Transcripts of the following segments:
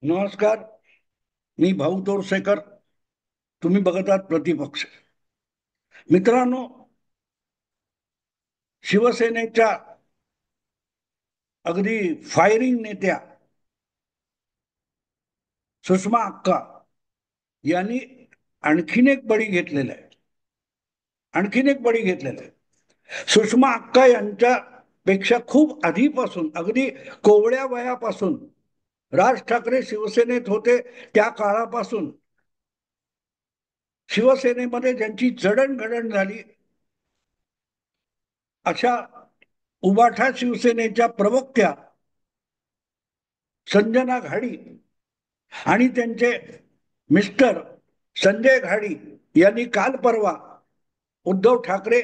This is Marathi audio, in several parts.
नमस्कार. मी भाऊ तोरसेकर. तुम्ही बघत आहात प्रतिपक्ष. मित्रांनो, शिवसेनेच्या अगदी फायरिंग नेत्या सुषमा अक्का यांनी आणखीन एक बळी घेतलेला आहे. आणखीन एक बळी घेतलेला आहे. सुषमा अक्का यांच्या पेक्षा खूप आधीपासून, अगदी कोवळ्या वयापासून, राज ठाकरे शिवसेनेत होते त्या काळापासून शिवसेनेमध्ये ज्यांची जडणघडण झाली, अशा उबाठा शिवसेनेच्या प्रवक्त्या संजना घाडी आणि त्यांचे मिस्टर संजय घाडी यांनी काल परवा उद्धव ठाकरे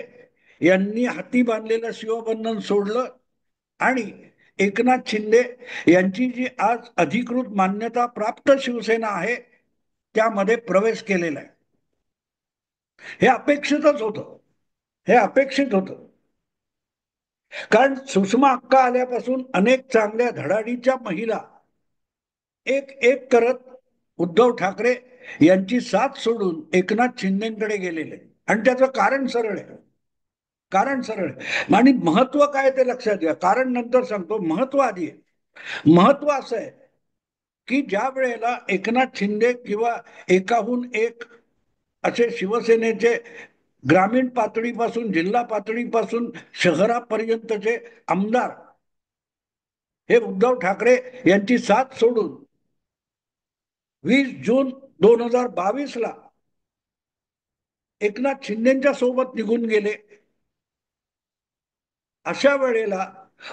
यांनी हाती बांधलेलं शिवबंधन सोडलं आणि एकनाथ शिंदे यांची जी आज अधिकृत मान्यता प्राप्त शिवसेना आहे त्यामध्ये प्रवेश केलेला आहे. हे अपेक्षितच होतं. हे अपेक्षित होतं. कारण सुषमा अक्का आल्यापासून अनेक चांगल्या धडाडीच्या महिला एक एक करत उद्धव ठाकरे यांची साथ सोडून एकनाथ शिंदेकडे गेलेले. आणि त्याचं कारण सरळ आहे. कारण सरळ आहे आणि महत्व काय ते लक्षात घ्या. कारण नंतर सांगतो, महत्व आधी आहे. महत्व असं आहे की ज्या वेळेला एकनाथ शिंदे किंवा एकाहून एक असे शिवसेनेचे ग्रामीण पातळीपासून, जिल्हा पातळीपासून शहरापर्यंतचे आमदार हे उद्धव ठाकरे यांची साथ सोडून 20 जून 2022 एकनाथ शिंदेच्या सोबत निघून गेले, अशा वेळेला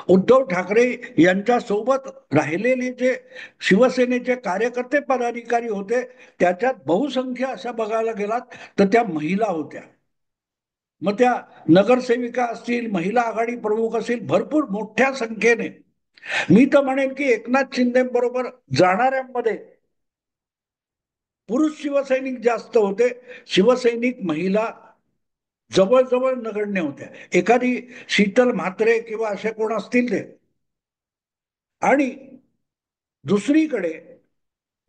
उद्धव ठाकरे यांच्या सोबत राहिलेले जे शिवसेनेचे कार्यकर्ते पदाधिकारी होते त्याच्यात बहुसंख्य अशा बघायला गेलात तर त्या महिला होत्या. मग त्या नगरसेविका असतील, महिला आघाडी प्रमुख असतील, भरपूर मोठ्या संख्येने. मी तर म्हणेन की एकनाथ शिंदे बरोबर जाणाऱ्यांमध्ये पुरुष शिवसैनिक जास्त होते. शिवसैनिक महिला जवळजवळ नगण्य होत्या. एखादी शीतल म्हात्रे किंवा असे कोण असतील ते. आणि दुसरीकडे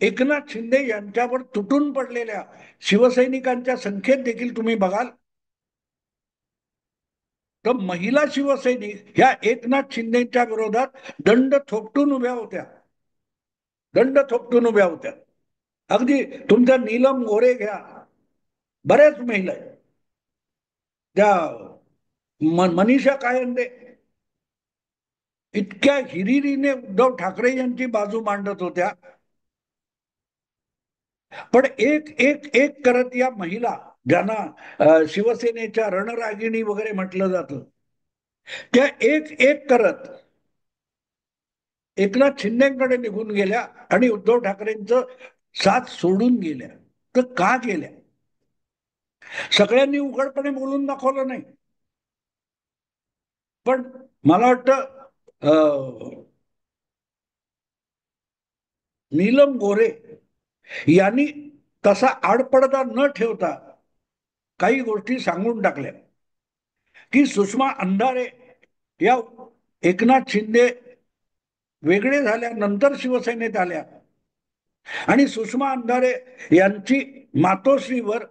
एकनाथ शिंदे यांच्यावर तुटून पडलेल्या शिवसैनिकांच्या संख्येत देखील तुम्ही बघाल तर महिला शिवसैनिक ह्या एकनाथ शिंदेच्या विरोधात दंड थोपटून उभ्या होत्या. दंड थोपटून उभ्या होत्या. अगदी तुमच्या नीलम गोरे घ्या, बऱ्याच महिला आहेत. त्या मनीषा कायंदे इतक्या हिरिरीने उद्धव ठाकरे यांची बाजू मांडत होत्या. पण एक एक एक करत या महिला, ज्यांना शिवसेनेच्या रणरागिणी वगैरे म्हटलं जातं, त्या एक एक करत एकनाथ शिंदेकडे निघून गेल्या आणि उद्धव ठाकरेंचं साथ सोडून गेल्या. तर का गेल्या? सगळ्यांनी उघडपणे बोलून दाखवलं नाही. पण मला वाटतं नीलम गोरे यांनी तसा आडपडदा न ठेवता काही गोष्टी सांगून टाकल्या की सुषमा अंधारे या एकनाथ शिंदे वेगळे झाल्यानंतर शिवसेनेत आल्या आणि सुषमा अंधारे यांची मातोश्रीवर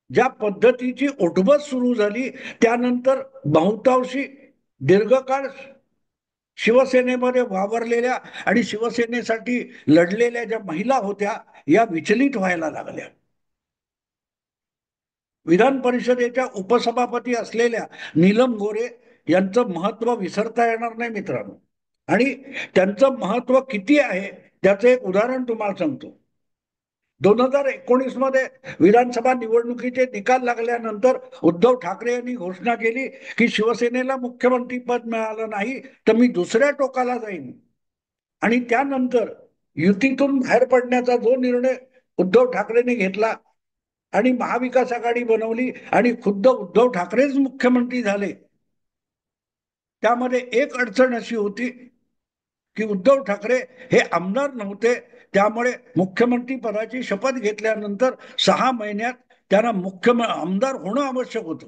ज्या पद्धतीची ओढबस सुरू झाली त्यानंतर बहुतांशी दीर्घकाळ शिवसेनेमध्ये वावरलेल्या आणि शिवसेनेसाठी लढलेल्या ज्या महिला होत्या या विचलित व्हायला लागल्या. विधान परिषदेच्या उपसभापती असलेल्या नीलम गोरे यांचं महत्व विसरता येणार नाही मित्रांनो. आणि त्यांचं महत्व किती आहे त्याचं एक उदाहरण तुम्हाला सांगतो. 2019 मध्ये विधानसभा निवडणुकीचे निकाल लागल्यानंतर उद्धव ठाकरे यांनी घोषणा केली की शिवसेनेला मुख्यमंत्री पद मिळालं नाही तर मी दुसऱ्या टोकाला जाईन. आणि त्यानंतर युतीतून बाहेर पडण्याचा जो निर्णय उद्धव ठाकरेंनी घेतला आणि महाविकास आघाडी बनवली आणि खुद्द उद्धव ठाकरेच मुख्यमंत्री झाले, त्यामध्ये एक अडचण अशी होती की उद्धव ठाकरे हे आमदार नव्हते. त्यामुळे मुख्यमंत्री पदाची शपथ घेतल्यानंतर 6 महिन्यात त्यांना आमदार होणं आवश्यक होतं.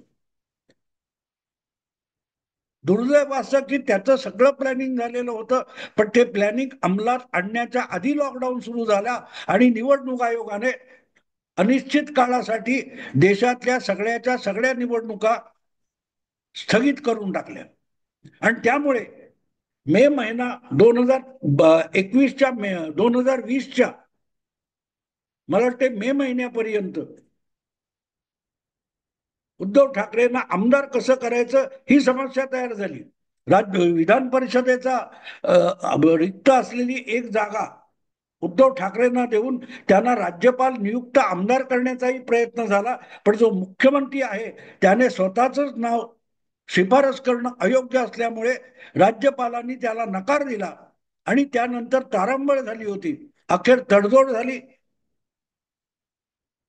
दुर्दैव असं की त्याचं सगळं प्लॅनिंग झालेलं होतं, पण ते प्लॅनिंग अंमलात आणण्याच्या आधी लॉकडाऊन सुरू झाला आणि निवडणूक आयोगाने अनिश्चित काळासाठी देशातल्या सगळ्या निवडणुका स्थगित करून टाकल्या. आणि त्यामुळे मे महिना 2021च्या 2020च्या मला वाटते मे महिन्यापर्यंत उद्धव ठाकरेंना आमदार कसं करायचं ही समस्या तयार झाली. विधान परिषदेचा रिक्त असलेली एक जागा उद्धव ठाकरेंना देऊन त्यांना राज्यपाल नियुक्त आमदार करण्याचाही प्रयत्न झाला, पण जो मुख्यमंत्री आहे त्याने स्वतःच नाव शिफारस करणं अयोग्य असल्यामुळे राज्यपालांनी त्याला नकार दिला आणि त्यानंतर तारांबळ झाली होती. अखेर तडजोड झाली.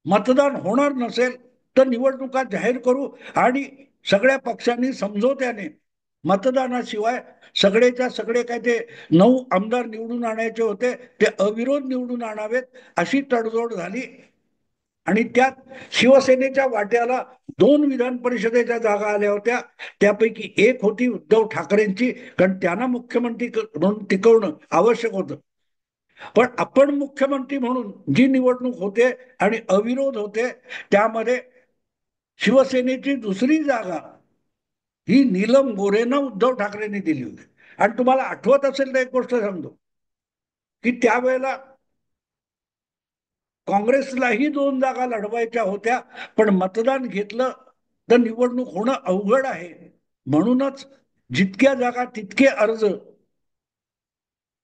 मतदान होणार नसेल तर निवडणुका जाहीर करू आणि सगळ्या पक्षांनी समझोत्याने मतदानाशिवाय सगळेच्या सगळे काय ते 9 आमदार निवडून आणायचे होते ते अविरोध निवडून आणावेत अशी तडजोड झाली. आणि त्यात शिवसेनेच्या वाट्याला 2 विधान परिषदेच्या जागा आल्या होत्या. त्यापैकी एक होती उद्धव ठाकरेंची, कारण त्यांना मुख्यमंत्री म्हणून टिकवणं आवश्यक होतं. पण आपण मुख्यमंत्री म्हणून जी निवडणूक होते आणि अविरोध होते त्यामध्ये शिवसेनेची दुसरी जागा ही नीलम गोरेंना उद्धव ठाकरेंनी दिली होती. आणि तुम्हाला आठवत असेल तर एक गोष्ट सांगतो की त्यावेळेला काँग्रेसलाही 2 जागा लढवायच्या होत्या, पण मतदान घेतलं तर निवडणूक होणं अवघड आहे. म्हणूनच जितक्या जागा तितके अर्ज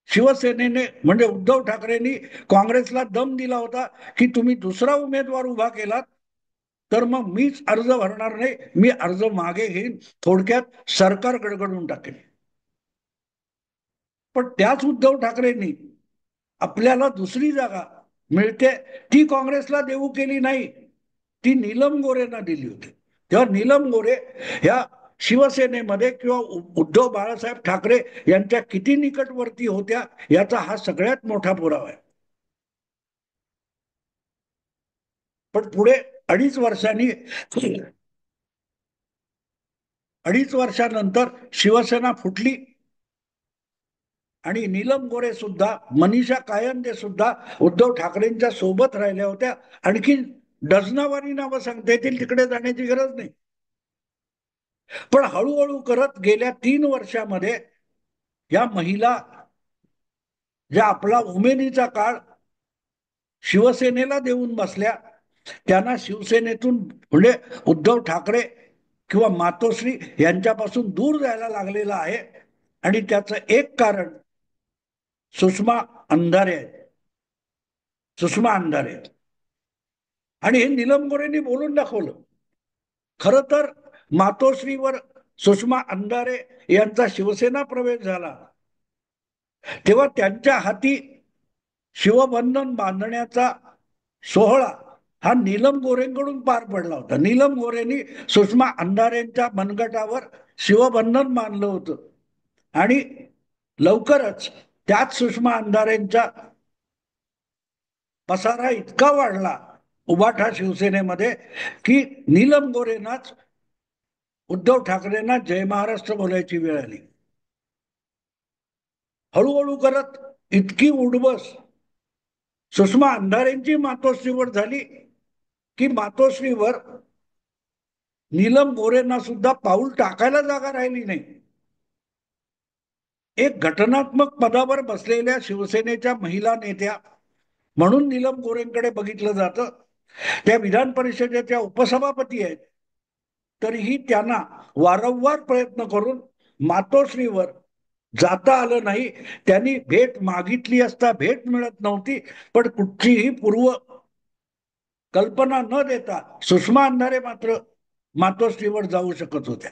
शिवसेनेने म्हणजे उद्धव ठाकरेंनी काँग्रेसला दम दिला होता की तुम्ही दुसरा उमेदवार उभा केलात तर मग मीच अर्ज भरणार नाही, मी अर्ज मागे घेईन, थोडक्यात सरकार गडगडून टाकेल. पण त्याच उद्धव ठाकरेंनी आपल्याला दुसरी जागा मिळते ती काँग्रेसला देऊ केली नाही, ती नीलम गोरेंना दिली होती. तेव्हा नीलम गोरे ह्या शिवसेनेमध्ये किंवा उद्धव बाळासाहेब ठाकरे यांच्या किती निकटवर्ती होत्या याचा हा सगळ्यात मोठा पुरावा आहे. पण पुढे अडीच वर्षांनी अडीच वर्षानंतर शिवसेना फुटली आणि नीलम गोरे सुद्धा मनीषा कायंदे सुद्धा उद्धव ठाकरेंच्या सोबत राहिल्या होत्या. आणखी डझनावारी नावं सांगता येतील, तिकडे जाण्याची गरज नाही. पण हळूहळू करत गेल्या 3 वर्षामध्ये या महिला ज्या आपला उमेदीचा काळ शिवसेनेला देऊन बसल्या त्यांना शिवसेनेतून पुढे उद्धव ठाकरे किंवा मातोश्री यांच्यापासून दूर जायला लागलेला आहे. आणि त्याचं एक कारण सुषमा अंधारे आहेत. सुषमा अंधारे आणि हे नीलम गोरेंनी बोलून दाखवलं. खर तर मातोश्रीवर सुषमा अंधारे यांचा शिवसेना प्रवेश झाला तेव्हा त्यांच्या हाती शिवबंधन बांधण्याचा सोहळा हा नीलम गोरेंकडून पार पडला होता. नीलम गोरेंनी सुषमा अंधारेंच्या मनगटावर शिवबंधन बांधलं होतं आणि लवकरच त्याच सुषमा अंधारेंच्या पसारा इतका वाढला उबाठा शिवसेनेमध्ये की नीलम गोरेंनाच उद्धव ठाकरेंना जय महाराष्ट्र बोलायची वेळ आली. हळूहळू करत इतकी उडबस सुषमा अंधारेंची मातोश्रीवर झाली की मातोश्रीवर नीलम गोरेंना सुद्धा पाऊल टाकायला जागा राहिली नाही. एक घटनात्मक पदावर बसलेल्या शिवसेनेच्या महिला नेत्या म्हणून नीलम गोरेंकडे बघितलं जातं. त्या विधान परिषदेच्या उपसभापती आहेत, तरीही त्यांना वारंवार प्रयत्न करून मातोश्रीवर जाता आलं नाही. त्यांनी भेट मागितली असता भेट मिळत नव्हती, पण कुठलीही पूर्व कल्पना न देता सुषमा अंधारे मात्र मातोश्रीवर जाऊ शकत होत्या.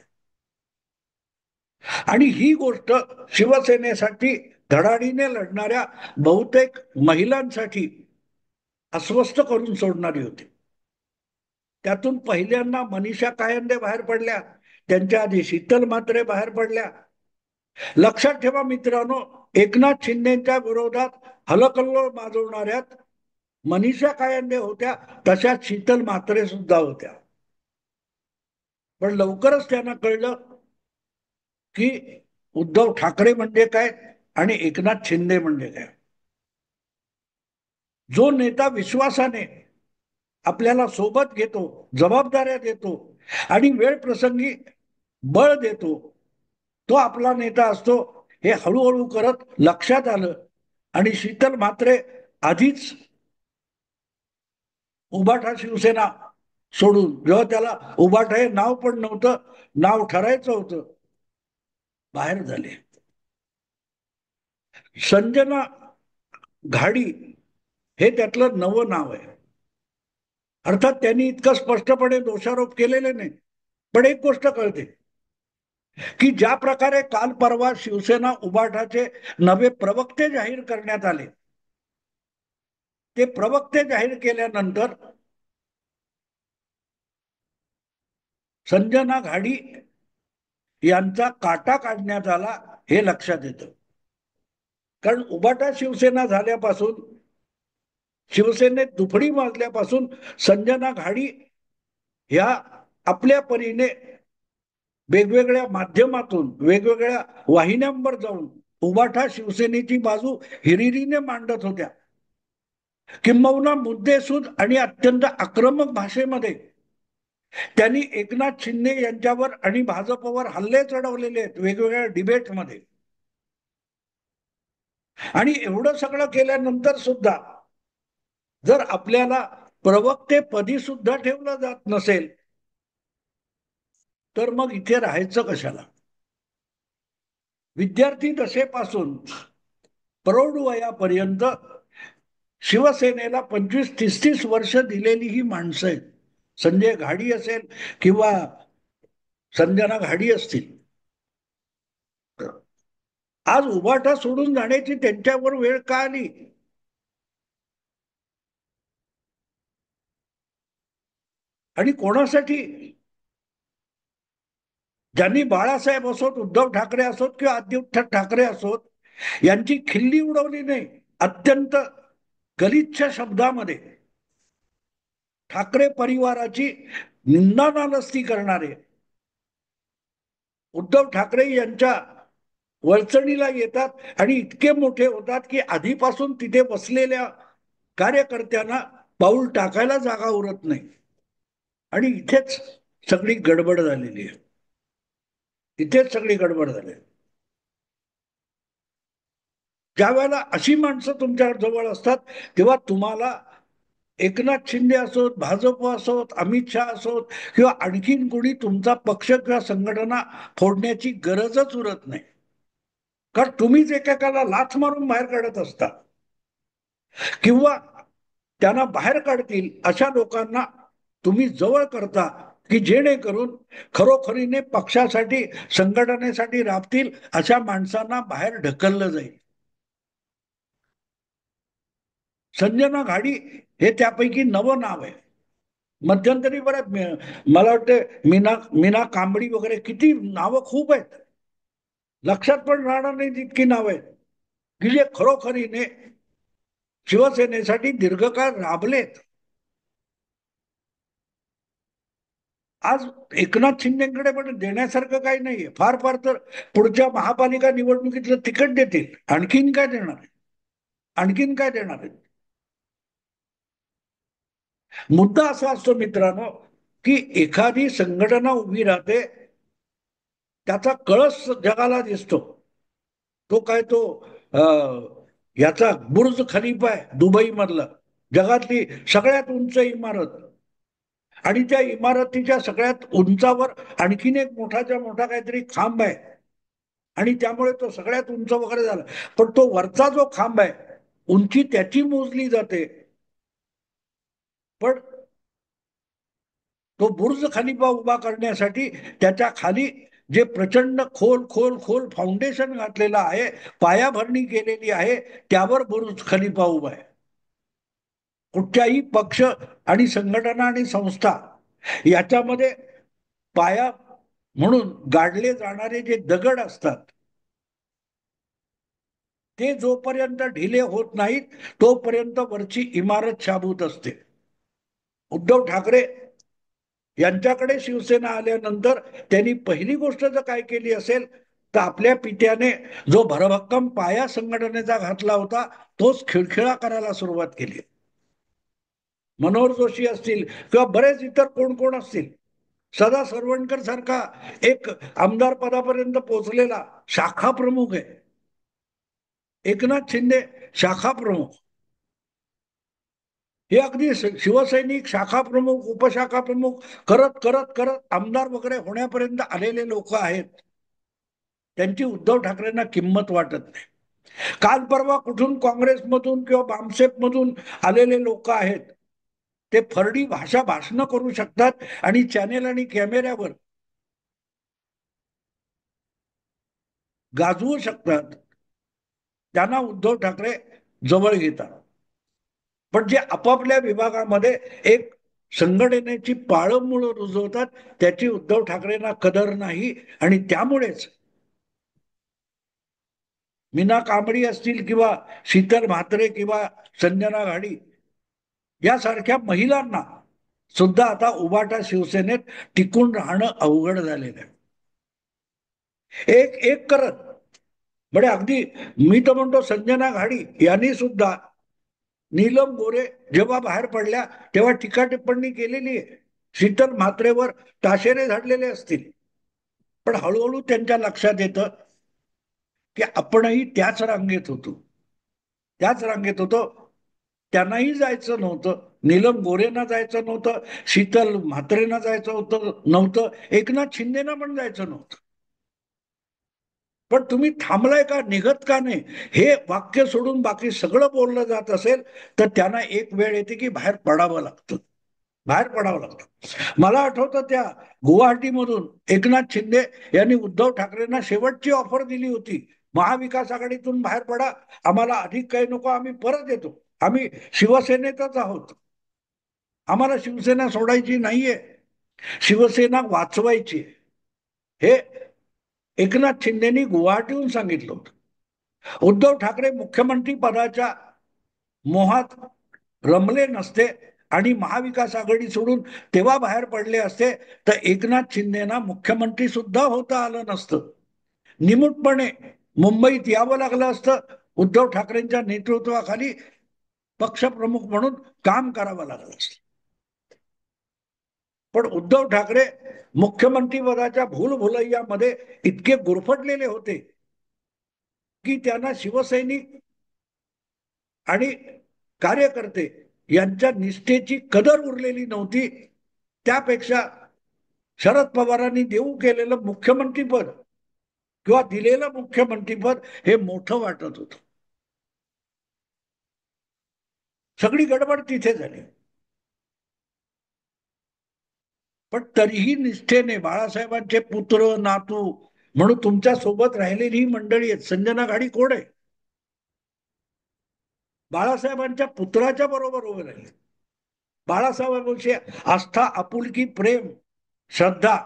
आणि ही गोष्ट शिवसेनेसाठी धडाडीने लढणाऱ्या बहुतेक महिलांसाठी अस्वस्थ करून सोडणारी होती. त्यातून पहिल्यांदा मनीषा कायंदे बाहेर पडल्या, त्यांच्या आधी शीतल म्हात्रे बाहेर पडल्या. लक्षात ठेवा मित्रांनो, एकनाथ शिंदेच्या विरोधात हलकल्लोळ माजवणाऱ्यात मनीषा कायंदे होत्या, तशाच शीतल म्हात्रे सुद्धा होत्या. पण लवकरच त्यांना कळलं की उद्धव ठाकरे म्हणजे काय आणि एकनाथ शिंदे म्हणजे काय. जो नेता विश्वासाने आपल्याला सोबत घेतो, जबाबदाऱ्या देतो आणि वेळ प्रसंगी बळ देतो, तो आपला नेता असतो. हे हळूहळू करत लक्षात आलं आणि शीतल म्हात्रे आधीच उभाठा शिवसेना सोडून, जेव्हा त्याला उभाठा हे नाव पण नव्हतं, नाव ठरायचं होतं, बाहेर झाले. संजना घाडी हे त्यातलं नवं नाव आहे. अर्थात त्यांनी इतकं स्पष्टपणे दोषारोप केलेले नाही, पण एक गोष्ट कळते की ज्या प्रकारे काल परवा शिवसेना उभाठाचे नवे प्रवक्ते जाहीर करण्यात आले, ते प्रवक्ते जाहीर केल्यानंतर संजना घाडी यांचा काटा काढण्यात आला हे लक्षात येतं. कारण उभाटा शिवसेना झाल्यापासून, शिवसेनेत दुफडी माजल्यापासून संजना घाडी ह्या आपल्या परीने वेगवेगळ्या माध्यमातून, वेगवेगळ्या वाहिन्यांवर जाऊन उभाठा शिवसेनेची बाजू हिरिरीने मांडत होत्या. किंबहुना मुद्देसूद आणि अत्यंत आक्रमक भाषेमध्ये त्यांनी एकनाथ शिंदे यांच्यावर आणि भाजपवर हल्ले चढवलेले आहेत वेगवेगळ्या डिबेटमध्ये. आणि एवढं सगळं केल्यानंतर सुद्धा जर आपल्याला प्रवक्ते पदी सुद्धा ठेवलं जात नसेल, तर मग इथे राहायचं कशाला. विद्यार्थी दशेपासून प्रौढ वयापर्यंत शिवसेनेला 25-30 वर्ष दिलेली ही माणसं आहेत. संजय घाडी असेल किंवा संजना घाडी असतील. आज उभाटा सोडून जाण्याची त्यांच्यावर वेळ का आली. आणि कोणासाठी. ज्यांनी बाळासाहेब असोत, उद्धव ठाकरे असोत किंवा आदित्य ठाकरे असोत, यांची खिल्ली उडवली नाही, अत्यंत गलिच्छ शब्दामध्ये ठाकरे परिवाराची निंदा नालस्ती करणारे उद्धव ठाकरे यांच्या वळचणीला येतात आणि इतके मोठे होतात की आधीपासून तिथे बसलेल्या कार्यकर्त्यांना पाऊल टाकायला जागा उरत नाही. आणि इथेच सगळी गडबड झालेली आहे. इथेच सगळी गडबड झाली. ज्या वेळेला अशी माणसं तुमच्या जवळ असतात, तेव्हा तुम्हाला एकनाथ शिंदे असोत, भाजप असोत, अमित शहा असोत किंवा आणखीन कोणी तुमचा पक्ष किंवा संघटना फोडण्याची गरजच उरत नाही. कारण तुम्हीच एकेकाला लाथ मारून बाहेर काढत असता किंवा त्यांना बाहेर काढतील अशा लोकांना तुम्ही जवळ करता की जेणेकरून खरोखरीने पक्षासाठी, संघटनेसाठी राबतील अशा माणसांना बाहेर ढकललं जाईल. संजना घाडी हे त्यापैकी नवं नाव आहे. मध्यंतरी बरं मला वाटतं मीना मीना कांबडी वगैरे किती नावं खूप आहेत, लक्षात पण राहणार नाही तितकी नाव आहेत की जे खरोखरीने शिवसेनेसाठी दीर्घकाळ राबलेत. आज एकनाथ शिंदेकडे पण देण्यासारखं काही नाहीये. फार फार तर पुढच्या महापालिका निवडणुकीतलं तिकीट देतील. आणखीन काय देणार आहे. आणखीन काय देणार आहे. मुद्दा असा असतो मित्रांनो की एखादी संघटना उभी राहते, त्याचा कळस जगाला दिसतो. तो काय तो याचा बुर्ज खलिफा आहे दुबई मधला, जगातली सगळ्यात उंच इमारत. आणि त्या इमारतीच्या सगळ्यात उंचावर आणखीन एक मोठाच्या मोठा काहीतरी खांब आहे आणि त्यामुळे तो सगळ्यात उंच वगैरे झाला. पण तो वरचा जो खांब आहे, उंची त्याची मोजली जाते, पण तो बुर्ज खलिफा उभा करण्यासाठी त्याच्या खाली जे प्रचंड खोल खोल खोल फाउंडेशन घातलेलं आहे, पायाभरणी केलेली आहे, त्यावर बुर्ज खलिफा उभा आहे. कुठच्याही पक्ष आणि संघटना आणि संस्था याच्यामध्ये पाया म्हणून गाडले जाणारे जे दगड असतात, ते जोपर्यंत ढिले होत नाहीत तोपर्यंत वरची इमारत शाबूत असते. उद्धव ठाकरे यांच्याकडे शिवसेना आल्यानंतर त्यांनी पहिली गोष्ट जर काय केली असेल तर आपल्या पित्याने जो भरभक्कम पाया संघटनेचा घातला होता तोच खिळखिळा करायला सुरुवात केली. मनोहर जोशी असतील किंवा बरेच इतर कोण कोण असतील, सदा सरवणकर सारखा एक आमदार पदापर्यंत पोहोचलेला शाखा प्रमुख आहे. एकनाथ शिंदे शाखा प्रमुख, हे अगदी शिवसैनिक, शाखा प्रमुख, उपशाखा प्रमुख करत करत करत आमदार वगैरे होण्यापर्यंत आलेले लोक आहेत. त्यांची उद्धव ठाकरेंना किंमत वाटत नाही. काल परवा कुठून काँग्रेसमधून किंवा बामसेप मधून आलेले लोक आहेत, ते फरडी भाषणं करू शकतात आणि चॅनेल आणि कॅमेऱ्यावर गाजवू शकतात. त्यांना उद्धव ठाकरे जवळ घेतात. पण जे आपापल्या विभागामध्ये एक संघटनेची पाळंमुळं रुजवतात, त्याची उद्धव ठाकरेंना कदर नाही. आणि त्यामुळेच मीना कांबळी असतील किंवा शीतल म्हात्रे किंवा संजना घाडी यासारख्या महिलांना सुद्धा आता उभाटा शिवसेनेत टिकून राहणं अवघड झालेलं आहे. एक एक करत बडे अगदी, मी तर म्हणतो संजना घाडी यांनी सुद्धा नीलम गोरे जेव्हा बाहेर पडल्या तेव्हा टीका टिप्पणी केलेली आहे. शीतल म्हात्रेवर ताशेरे झाडलेले असतील, पण हळूहळू त्यांच्या लक्षात येतं की आपणही त्याच रांगेत होतो, त्याच रांगेत होतो. त्यांनाही जायचं नव्हतं, नीलम गोरेंना जायचं नव्हतं, शीतल म्हात्रेंना जायचं नव्हतं, एकनाथ शिंदेना पण जायचं नव्हतं. पण तुम्ही थांबलाय का, निघत का नाही, हे वाक्य सोडून बाकी सगळं बोललं जात असेल तर त्यांना एक वेळ येते की बाहेर पडावं लागतं, बाहेर पडावं लागतं. मला आठवतं त्या गुवाहाटीमधून एकनाथ शिंदे यांनी उद्धव ठाकरेंना शेवटची ऑफर दिली होती, महाविकास आघाडीतून बाहेर पडा, आम्हाला अधिक काही नको, आम्ही परत येतो, आम्ही शिवसेनेतच आहोत, आम्हाला शिवसेना सोडायची नाहीये, शिवसेना वाचवायची. हे एकनाथ शिंदेनी गुवाहाटीहून सांगितलं होतं. उद्धव ठाकरे मुख्यमंत्री पदाच्या मोहात रमले नसते आणि महाविकास आघाडी सोडून तेव्हा बाहेर पडले असते तर एकनाथ शिंदेना मुख्यमंत्री सुद्धा होता आलं नसतं. निमूटपणे मुंबईत यावं लागलं असतं, उद्धव ठाकरेंच्या नेतृत्वाखाली पक्षप्रमुख म्हणून काम करावं लागलं असतं. पण उद्धव ठाकरे मुख्यमंत्री पदाच्या भूलभुलैयामध्ये इतके गुरफटलेले होते की त्यांना शिवसैनिक आणि कार्यकर्ते यांच्या निष्ठेची कदर उरलेली नव्हती. त्यापेक्षा शरद पवारांनी देऊ केलेलं मुख्यमंत्रीपद किंवा दिलेलं मुख्यमंत्रीपद हे मोठं वाटत होतं. सगळी गडबड तिथे झाली. पण तरीही निष्ठेने बाळासाहेबांचे पुत्र नातू म्हणून तुमच्या सोबत राहिलेली ही मंडळी आहेत. संजना घाडी कोण आहे? बाळासाहेबांच्या पुत्राच्या बरोबर उभे राहिले. बाळासाहेबांविषयी आस्था, आपुलकी, प्रेम, श्रद्धा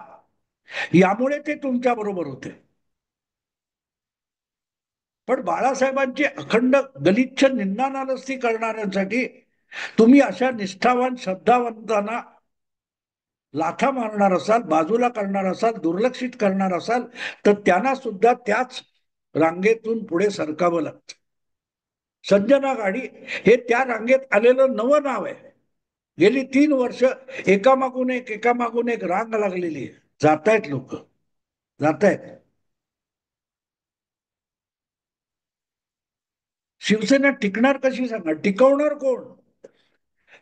यामुळे ते तुमच्या बरोबर होते. पण बाळासाहेबांची अखंड गलिच्छ निंदा नालस्ती करणाऱ्यांसाठी तुम्ही अशा निष्ठावान श्रद्धावंतांना लाथा मारणार असाल, बाजूला करणार असाल, दुर्लक्षित करणार असाल तर त्यांना सुद्धा त्याच रांगेतून पुढे सरकावं लागतं. संजना गाडी हे त्या रांगेत आलेलं नवं नाव आहे. गेली 3 वर्ष एकामागून एक एकामागून एक रांग लागलेली आहे. जातायत लोक, जातायत. शिवसेना टिकणार कशी सांगा, टिकवणार कोण?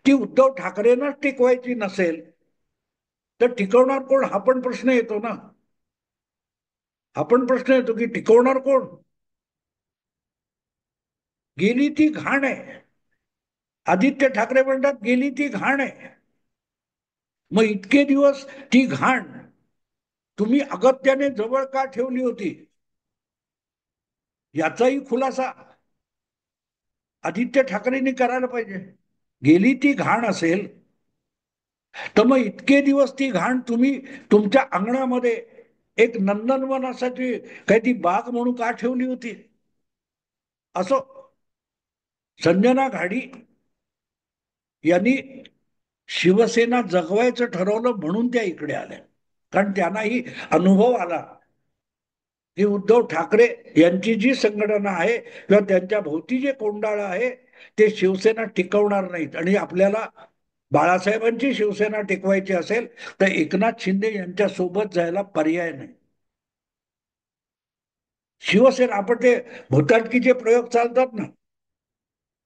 ती उद्धव ठाकरेंनाच टिकवायची नसेल तर टिकवणार कोण, हा पण प्रश्न येतो ना. हा पण प्रश्न येतो की टिकवणार कोण? गेली ती घाण आहे. आदित्य ठाकरे म्हणतात गेली ती घाण आहे. मग इतके दिवस ती घाण तुम्ही अगत्याने जवळ का ठेवली होती, याचाही खुलासा आदित्य ठाकरेंनी करायला पाहिजे. गेली ती घाण असेल तर मग इतके दिवस ती घाण तुम्ही तुमच्या अंगणामध्ये एक नंदनवनासाठी काही ती बाग म्हणून का ठेवली होती? असो, संजना घाडी यांनी शिवसेना जगवायचं ठरवलं म्हणून त्या इकडे आल्या, कारण त्यांनाही अनुभव आला की उद्धव ठाकरे यांची जी संघटना आहे किंवा त्यांच्या भोवती जे कोंडाळ आहे ते शिवसेना टिकवणार नाहीत, आणि आपल्याला बाळासाहेबांची शिवसेना टिकवायची असेल तर एकनाथ शिंदे यांच्या सोबत जायला पर्याय नाही. शिवसेना, आपण ते भूताटकीचे प्रयोग चालतात ना,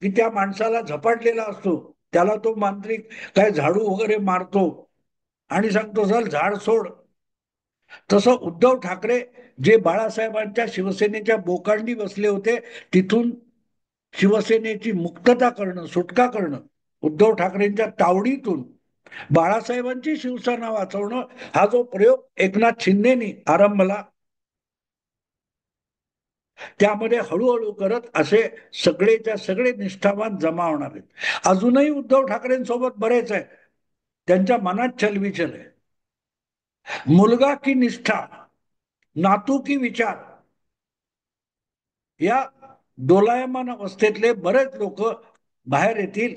की त्या माणसाला झपाटलेला असतो, त्याला तो मांत्रिक काय झाडू वगैरे मारतो आणि सांगतो चल झाड सोड. तसं उद्धव ठाकरे जे बाळासाहेबांच्या शिवसेनेच्या बोकांडी बसले होते, तिथून शिवसेनेची मुक्तता करणं, सुटका करणं, उद्धव ठाकरेंच्या तावडीतून बाळासाहेबांची शिवसेना वाचवणं, हा जो प्रयोग एकनाथ शिंदेनी आरंभला, त्यामध्ये हळूहळू करत असे सगळेच्या सगळे निष्ठावान जमा होणार आहेत. अजूनही उद्धव ठाकरेंसोबत बरेच आहे, त्यांच्या मनात चलविचल आहे. मुलगा की निष्ठा, नातू की विचार, या दोलायमान अवस्थेतले बरेच लोक बाहेर येतील,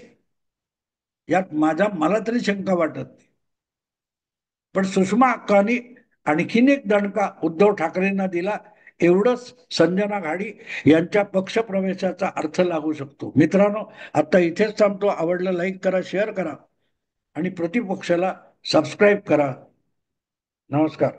यात मला तरी शंका वाटत नाही. पण सुषमा अक्कांनी आणखीन एक दणका उद्धव ठाकरेंना दिला, एवढंच संजना घाडी यांच्या पक्षप्रवेशाचा अर्थ लागू शकतो. मित्रांनो, आता इथेच थांबतो. आवडलं लाईक करा, शेअर करा आणि प्रतिपक्षाला सबस्क्राईब करा. नमस्कार.